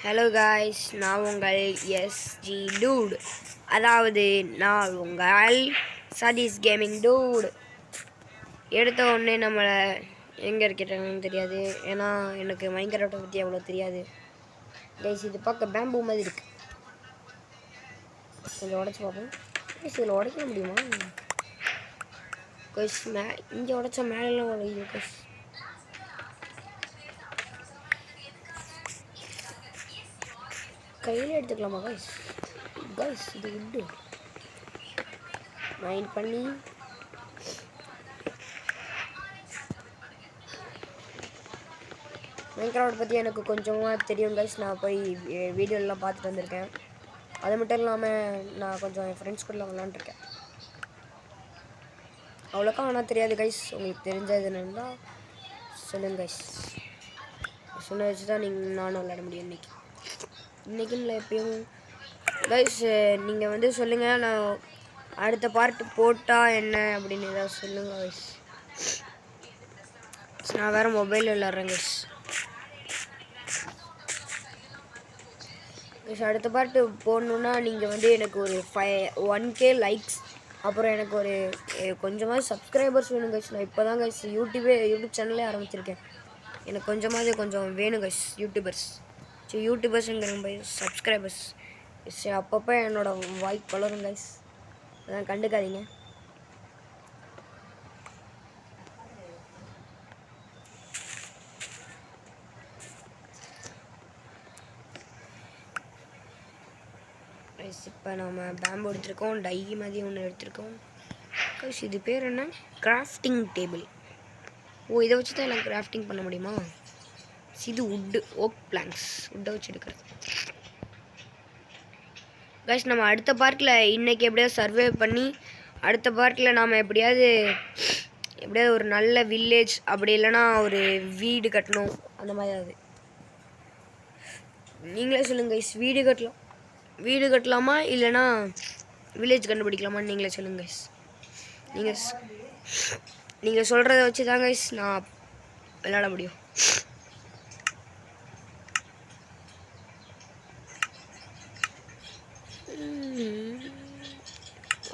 Hello guys, நான் உங்கள் SG dude. அதாவது நான் உங்கள் சதீஷ் கேமிங் டூட். எடுத்த உடனே நம்மளை எங்கே இருக்கிறாங்கன்னு தெரியாது. ஏன்னா எனக்கு மைன்கிராஃப்ட்டை பற்றி அவ்வளோ தெரியாது கைஸ். இது பார்க்க பேம்பு மாதிரி இருக்கு. கொஞ்சம் உடச்சி பார்ப்போம். கைஸ் இதில் உடைக்க முடியுமா கைஸ்? இங்கே உடைச்சா மேலெல்லாம் உடையுது கைஸ். கையில் எடுத்துக்கலாமா கைஸ்? கைஸ் இது உட்டு மைண்ட் பண்ணி மைன்கிராஃப்ட் பற்றி எனக்கு கொஞ்சமாக தெரியும் கைஸ். நான் போய் வீடியோலாம் பார்த்துட்டு வந்திருக்கேன். அது மட்டும் இல்லாமல் நான் கொஞ்சம் என் ஃப்ரெண்ட்ஸ் கூட விளாண்டுருக்கேன். அவ்வளோக்கா ஆனால் தெரியாது கைஸ். உங்களுக்கு தெரிஞ்சது என்னன்னா சொல்லுங்கள் கைஸ். சொன்ன வச்சு தான் நானும் விளையாட முடியும் இன்றைக்கி இல்லை எப்பயும் கைஸ். நீங்கள் வந்து சொல்லுங்கள், நான் அடுத்த பார்ட் போட்டால் என்ன அப்படின்னு ஏதாவது சொல்லுங்கள் கைஸ். நான் வேறு மொபைல் விளாட்றேன் கைஸ். அடுத்த பார்ட்டு போடணுன்னா நீங்கள் வந்து எனக்கு ஒரு 1K லைக்ஸ், அப்புறம் எனக்கு ஒரு கொஞ்சமாக சப்ஸ்கிரைபர்ஸ் வேணும் கைஸ். நான் இப்போ தான் கைஸ் யூடியூப் சேனலே ஆரம்பிச்சிருக்கேன். எனக்கு கொஞ்சம் வேணும் கைஸ். யூடியூபர்ஸுங்கிற சப்ஸ்கிரைபர்ஸ் அப்பப்போ என்னோடய வாய் கலரும் கைஸ். அதான் கண்டுக்காதீங்க. இப்போ நம்ம பேம்பு எடுத்திருக்கோம், டை மாதிரி ஒன்று எடுத்திருக்கோம் கைஸ். இது பேர் என்ன? Grafting table. ஓ, இதை வச்சு தான் எல்லாம் கிராஃப்டிங் பண்ண முடியுமா? இது உட்டு, ஓக் பிளாங்க்ஸ், உட்டை வச்சு எடுக்கிறது கைஸ். நம்ம அடுத்த பார்ட்டில் இன்றைக்கி எப்படியாவது சர்வே பண்ணி அடுத்த பார்ட்டில் நாம் எப்படியாவது ஒரு நல்ல வில்லேஜ், அப்படி இல்லைன்னா ஒரு வீடு கட்டணும். அந்த மாதிரி அது நீங்களே சொல்லுங்கள் கைஸ். வீடு கட்டலாமா இல்லைனா வில்லேஜ் கண்டுபிடிக்கலாமான்னு நீங்களே சொல்லுங்கள் கைஸ். நீங்கள் சொல்கிறத வச்சு தான் கைஸ் நான் விளையாட முடியும்.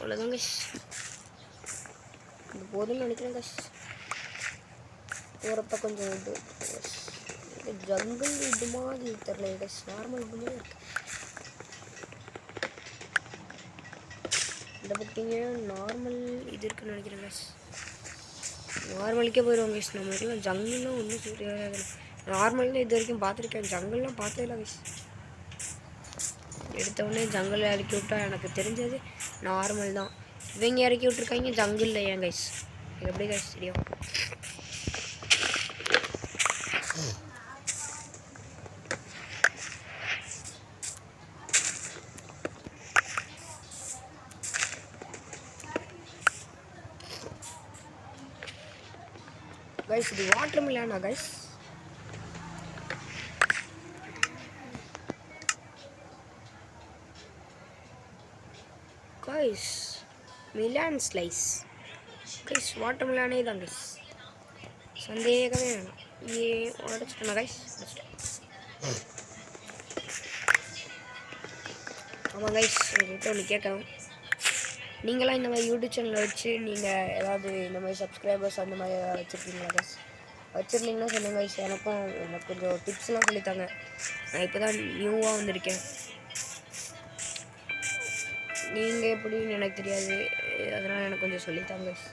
அவ்வளோதான் கைஸ். இது போதும்னு நினைக்கிறேன் கைஸ். போகிறப்ப கொஞ்சம் இது ஜங்கிள் இது மாதிரி தெரியல கைஸ். நார்மல் இது மாதிரி இருக்கு. இந்த பக்கிங்க நார்மல் இது இருக்குன்னு நினைக்கிறேன் கைஸ். நார்மலுக்கே போயிடுவோம் கைஸ். நம்மளுக்குலாம் ஜங்கிள்லாம் ஒன்றும் தெரியாது. நார்மல் தான் இது வரைக்கும் பார்த்துருக்கேன். ஜங்கிள்லாம் பார்த்தே இல்லை கைஸ். எடுத்தவுடனே ஜங்கிள் இறக்கி விட்டா எனக்கு தெரிஞ்சது நார்மல் தான். இவங்க இறக்கி விட்ருக்காங்க ஜங்கிளில். ஏன் கைஸ் இது எப்படி கைஸ் தெரியும்? கைஸ் இது வாட்டர் மிலானா guys? Guys melon slice guys. Water மிலானே தான் கைஸ், சந்தேகமே வேணாம். உடச்சிட்டேனா கைஸ்? ஆமாம் கைஸ், உங்கள்கிட்ட ஒன்று கேட்கணும். நீங்களாம் இந்த மாதிரி யூடியூப் சேனலில் வச்சு நீங்கள் ஏதாவது இந்த மாதிரி சப்ஸ்கிரைபர்ஸ் அந்த மாதிரி ஏதாவது வச்சுருக்கீங்களா கைஸ்? வச்சுருந்தீங்கன்னா சொல்லுங்கள் கைஸ். எனக்கு கொஞ்சம் டிப்ஸ்லாம் சொல்லித்தாங்க. நான் இப்போ தான் நியூவாக வந்திருக்கேன். நீங்கள் எப்படின்னு எனக்கு தெரியாது, அதனால் எனக்கு கொஞ்சம் சொல்லித்தாங்க guys.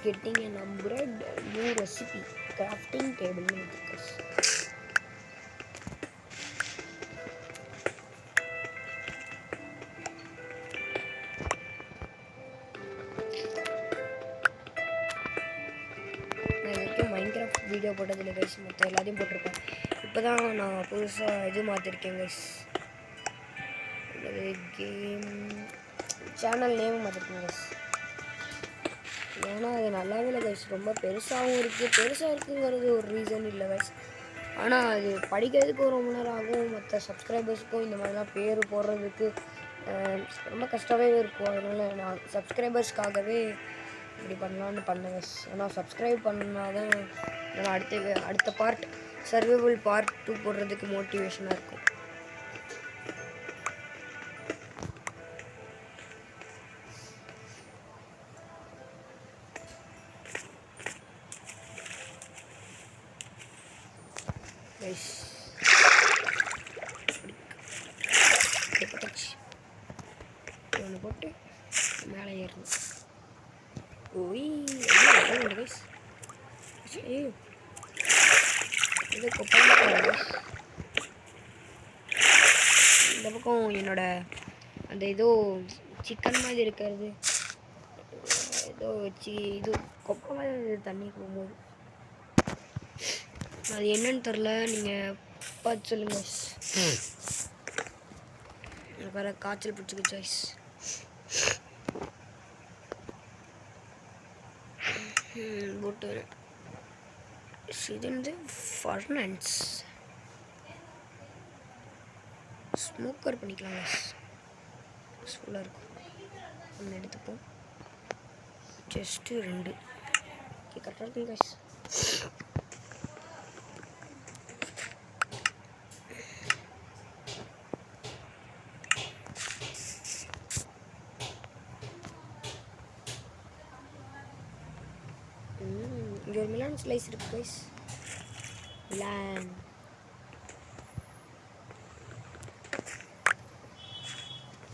Getting an upgrade, new recipe, crafting table guys. நான் மைன்கிராஃப்ட் வீடியோ போட்டதில்லை கைஸ். மொத்தம் எல்லாத்தையும் போட்டிருப்பேன். இப்போ தான் நான் புதுசாக இது மாற்றிருக்கேன் கைஸ். கேம் சேனல் நேம் மாற்றிருக்கேன் கைஸ். ஏன்னா அது நல்லாவே இல்லை கைஸ். ரொம்ப பெருசாகவும் இருக்குது. பெருசாக இருக்குங்கிறது ஒரு ரீசன் இல்லை கைஸ். ஆனால் அது படிக்கிறதுக்கு ஒரு ரொம்ப நேரம் ஆகும். மற்ற சப்ஸ்கிரைபர்ஸுக்கும் இந்த மாதிரிலாம் பேர் போடுறதுக்கு ரொம்ப கஷ்டமாகவே இருக்கும். அதனால் நான் சப்ஸ்கிரைபர்ஸ்க்காகவே இப்படி பண்ணலான்னு பண்ணேன் கைஸ். ஆனால் சப்ஸ்கிரைப் பண்ணால் தான் நான் அடுத்த பார்ட் சர்வைவல் பார்ட் 2 போடுறதுக்கு மோட்டிவேஷனாக இருக்கும். ஒன்று போட்டு மேலே ஏறணும். இது இந்த பக்கம் என்னோட அந்த ஏதோ சிக்கன் மாதிரி இருக்கிறது ஏதோ வச்சு இது கொப்பை மாதிரி தண்ணி போகும்போது அது என்னன்னு தெரில. நீங்கள் பார்த்து சொல்லுங்க. வேறு காய்ச்சல் பிடிச்சிக்கு சாய்ஸ். போட்டு இது வந்து ஃபர்னன்ஸ் ஸ்மோக்கர் பண்ணிக்கலாம். சூடாக இருக்கும். ஒன்று எடுத்துப்போம். ஜஸ்ட்டு 2 கரெக்டாக இருக்கும் கைஸ். இங்கே ஒரு மிலான் ஸ்லைஸ் இருக்குது கைஸ். மிலான்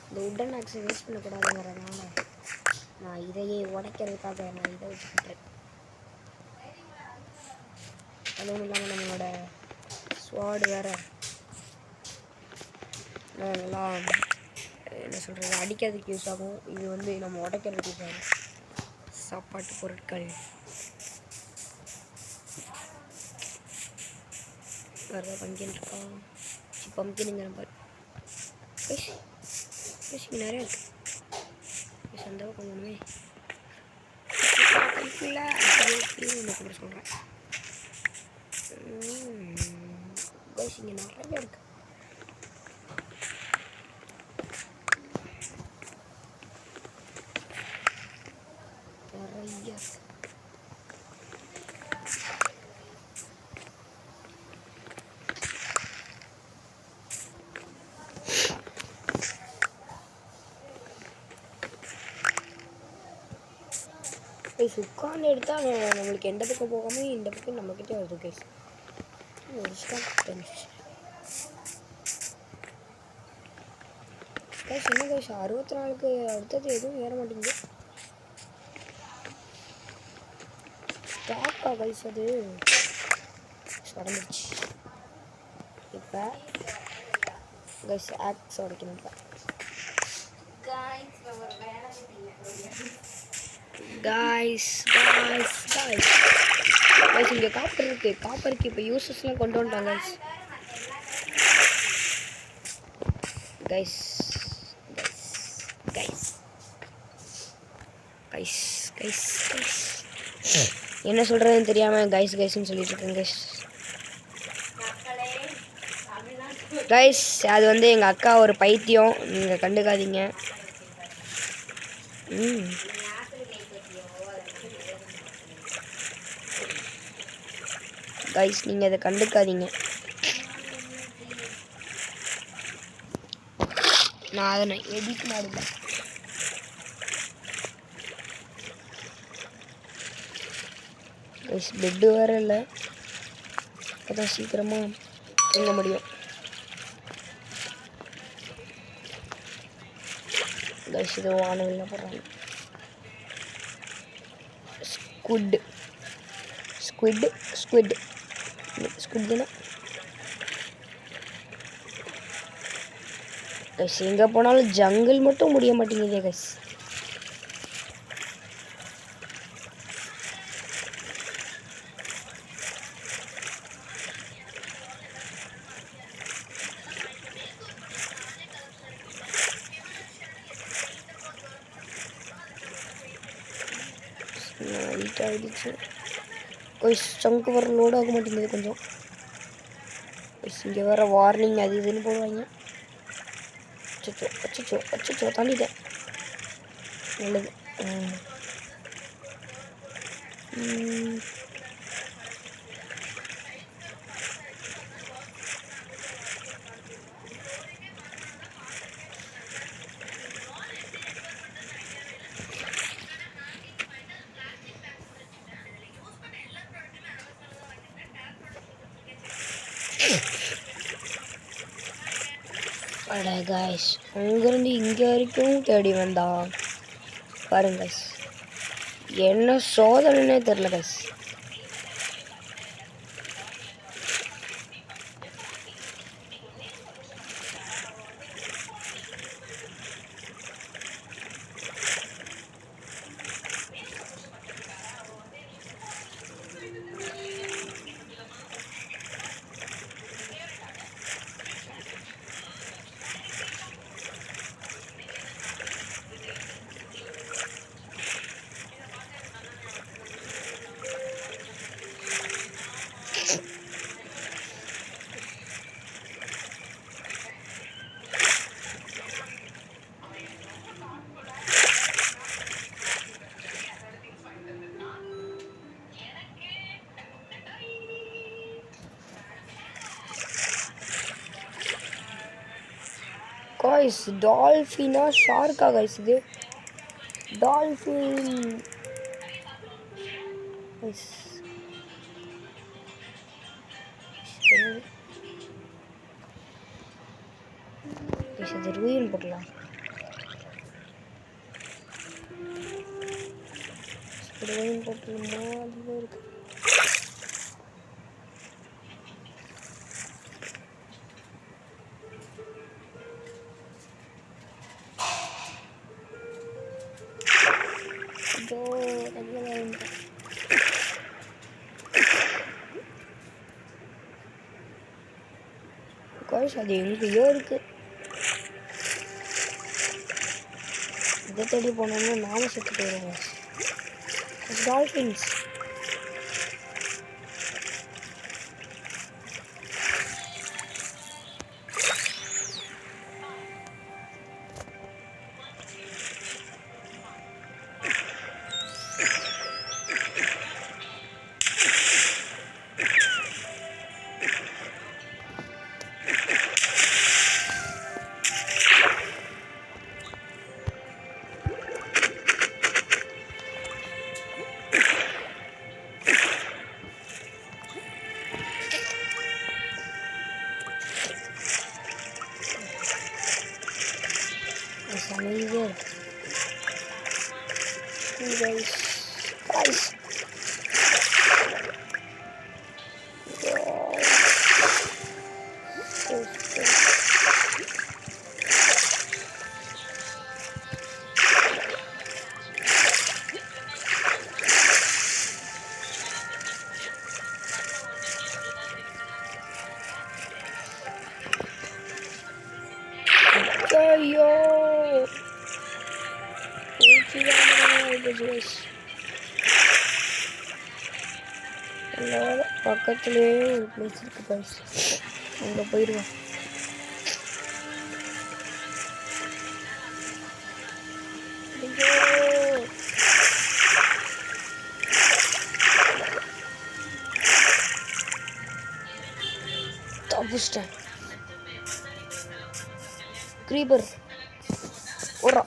இந்த உட்டன் ஆக்ஸை வேஸ்ட் பண்ணக்கூடாதுங்கிறதுனால நான் இதையே உடைக்கிறதுக்காக நான் இதை வச்சுக்கிட்டேன். அதுவும் இல்லாமல் நம்மளோட ஸ்வாடு வேறு நல்லா என்ன சொல்கிறது அடிக்கிறதுக்கு யூஸ் ஆகும். இது வந்து நம்ம உடைக்கிறதுக்கு யூஸ் ஆகும். சாப்பாட்டு பொருட்கள் வேறு பம்கின் இருக்கா? பம்கினுங்கிற பாரு இங்கே நிறையா இருக்குது. அந்த பக்கம் ஒன்றுமே இல்லை. கூட சொல்கிறேன் இங்கே நிறையா இருக்குது. நிறையா உட்காந்து எடுத்தால் நம்மளுக்கு எந்த பக்கம் போகாமல் இந்த பக்கம் நம்மக்கிட்டே வருது கைஸ். ஒரு கைஸ் என்ன கைஸ் 64க்கு அடுத்தது எதுவும் ஏற மாட்டேங்குது. ஸ்டாக்கா கைஸ் அது உடஞ்சிடுச்சு. இப்போ கைஸ் ஆக்ஸ் உடைக்கணும். காய்ஸ் இங்கே காப்பர் இருக்குது. காப்பருக்கு இப்போ யூசஸ்லாம் கொண்டு வந்துட்டாங்க கைஸ். என்ன சொல்கிறதுன்னு தெரியாமல் கைஸ்ன்னு சொல்லிட்டு இருக்கேன் கைஸ். அது வந்து எங்கள் அக்கா ஒரு பைத்தியம், நீங்கள் கண்டுக்காதீங்க. கைஸ் நீங்கள் அதை கண்டுக்காதீங்க. நான் அதை எடிட் ಮಾಡಲ್ಲ. கைஸ் பெட்டு வேறு இல்லை. அதான் சீக்கிரமாக தூங்க முடியும். கைஸ் இது வானவில் போடுறாங்க. ஸ்குட்னா கைஸ் எங்கே போனாலும் ஜங்கிள் மட்டும் முடிய மாட்டேங்குதே கைஸ். ஆயிடுச்சு. சங்கு வர லோட் ஆக மாட்டேங்குது கொஞ்சம். இங்கே வேறு வார்னிங் அது இதுன்னு போடுவாங்க. அச்சோ அச்சோ அச்சோ தாண்டிட்டேன். நல்லது. அட காய்ஸ், அங்கேருந்து இங்கே வரைக்கும் தேடி வந்தா பாருங்க காய்ஸ், என்ன சோதனைன்னே தெரில காய்ஸ். காய்ஸ், டால்ஃபினா ஷார்க்கா காய்ஸ்? இது டால்ஃபின். அது ரூயின் போடலாம். ரூயின் போட்டலாமா? அதுதான் இருக்கு. காய்ஸ், அது எங்கேயோ இருக்கு. இதை தேடி போனோம்னா நானும் செத்து போயிடுவோம். டால்ஃபின்ஸ். அமைதியாக இருக்கு. ஐயோ, பக்கத்துலேயே ஒரு பிளேஸ் இருக்கு பாய்ஸ், அங்கே போயிடுவோம். தப்பிச்சிட்டேன். க்ரீப்பர் ஓடுறா.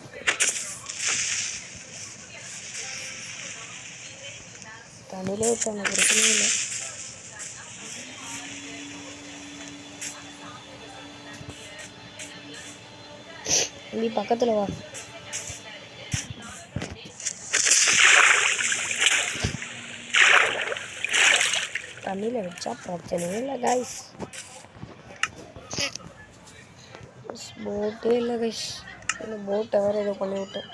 தண்ணியிலே விட்டாங்க, பிரச்சனையும் இல்லை. தம்பி பக்கத்தில் வா. தண்ணியில் வச்சா பிரச்சனையும் இல்லை காய்ஸ். போட்டே இல்லை கைஸ். இல்லை போட்டை வேறு ஏதோ பண்ணி விட்டேன்.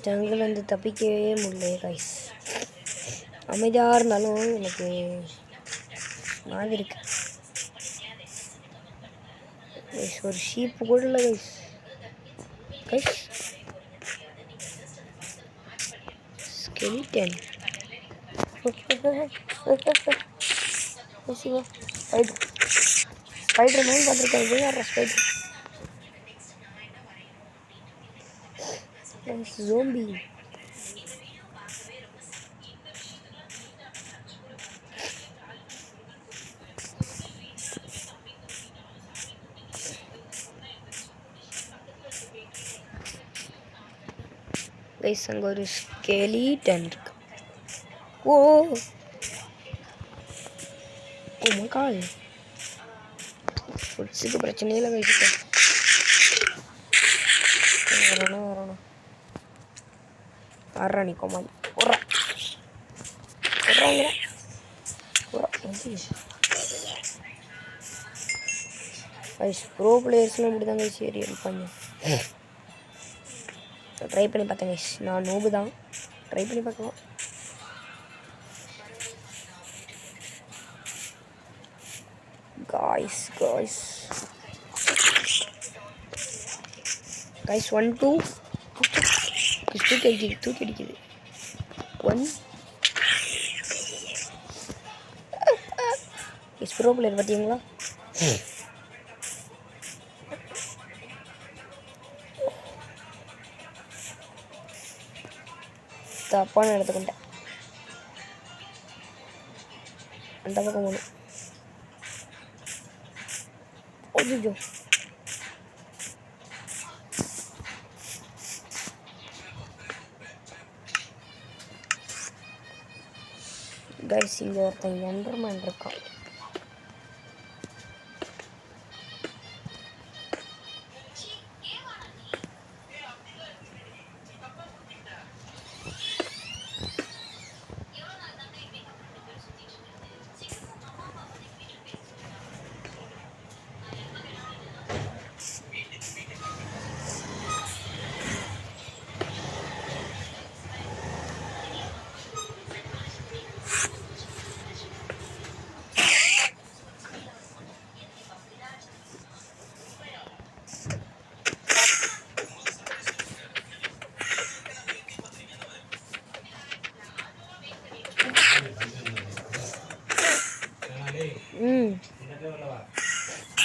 ஜங்கிள் வந்து தப்பிக்கவே முடியல கைஸ். அமைதியாக இருந்தாலும் எனக்கு மாதிரி இருக்கு கைஸ். ஒரு ஷீப்பு கூட இல்லை guys. Guys skeleton. Spider man பார்த்துருக்காங்க. யாரா ஸ்பைடர்? ஜோம்பி. கைஸ் அங்கே ஒரு ஸ்கெலிட்டன் இருக்கு. ஓ ஓ மக்கால். ஃபுட்ஸுக்கு பிரச்சனையே இல்லை கைஸ். வரணும் வர்றா நீ கோமாளி. கைஸ் ப்ரோ பிளேயர்ஸ்லாம் இப்படி தான் கைஸ் ஏறி இருப்பாங்க. ட்ரை பண்ணி பார்த்தேன் கைஸ். நான் நோபு தான். ட்ரை பண்ணி பார்க்கலாம். guys 1 2 தூக்கி அடிக்குது 1 ப்ரோ பிளேயர் பார்த்தீங்களா? தப்பான எடுத்துக்கிட்டேன். அந்த பக்கம் போகணும். ஐயோ கைஸ் இங்கே ஒருத்தன் எண்டர்மேன் இருக்கான்.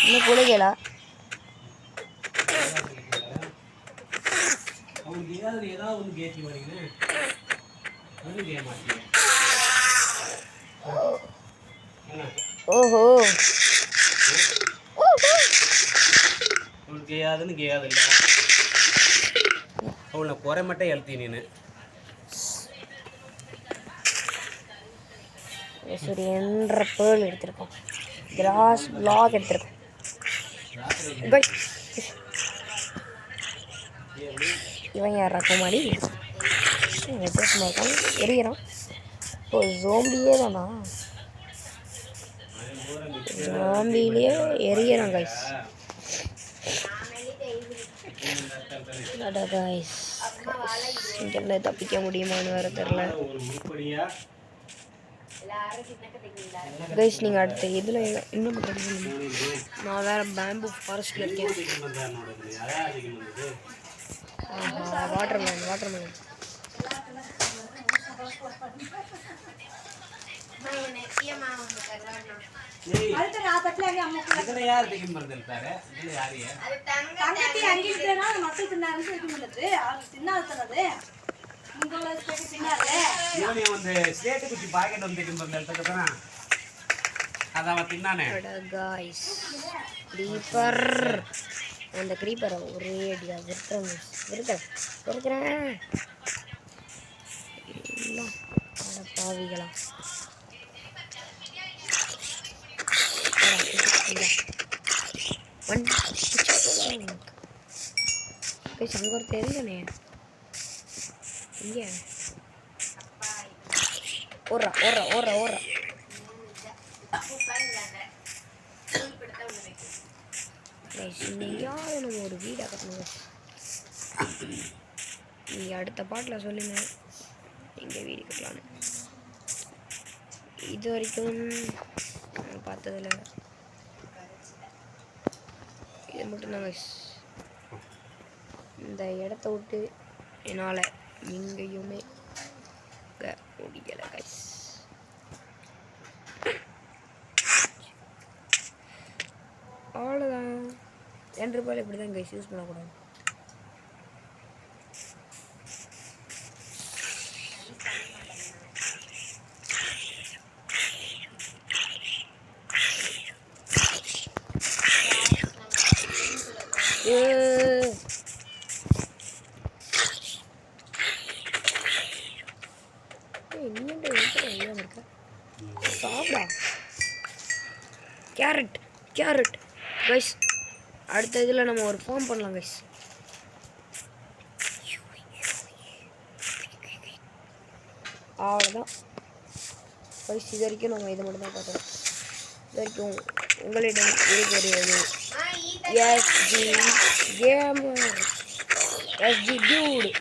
இன்னும் குளிக்கலா? ஓஹோ கேயாதுன்னு கேயாதில்ல. அவளை குறை மட்டும் எழுத்தி நீனு சரி என்ற பேர்ல் எடுத்திருக்கோம். கிராஸ் பிளாக் எடுத்திருக்கோம். இவன் யார் ரக்கமாடி வித்தியாசமாக இருக்கான். எரியிறான். இப்போ ஜோம்பியே தானா? ஜோம்பிலேயே எரியிறான் கைஸ். கைஸ் இங்கே தப்பிக்க முடியுமான்னு வேறு தெரில கைஸ். நீங்கள் அடுத்த இதில் இன்னும் நான் வேறு பேம்பு ஃபாரஸ்ட்டில் இருக்கேன். வாட்டர்மேன் அந்த கிரீப்பரை ஒரே அடியா இருக்கிறேன். பாவிகளா அங்கே ஒரு தெரியுதானே இங்கே ஓடுறா எங்கேயாவது நம்ம ஒரு வீடாக கட்டணும். நீங்கள் அடுத்த பாட்டில் சொல்லுங்கள் எங்கே வீடு கட்டலான்னு. இது வரைக்கும் பார்த்ததில் இது மட்டும்தான் கைஸ். இந்த இடத்த விட்டு என்னால் எங்கேயுமே முடியலை கைஸ். அவ்வளோதான். 2 ரூபாயில் இப்படி தான் கைஸ் யூஸ் பண்ணக்கூடாது. சாப்பிடா கேரட் கேரட் கைஸ். அடுத்த இதில் நம்ம ஒரு ஃபார்ம் பண்ணலாம் கைஸ். அவ்வளோதான் கைஸ். இது வரைக்கும் நம்ம இதை மட்டும் தான் பார்த்தோம். இது வரைக்கும் உங்களிடம் இருக்கிறது SG கேமர் SG டியூட்.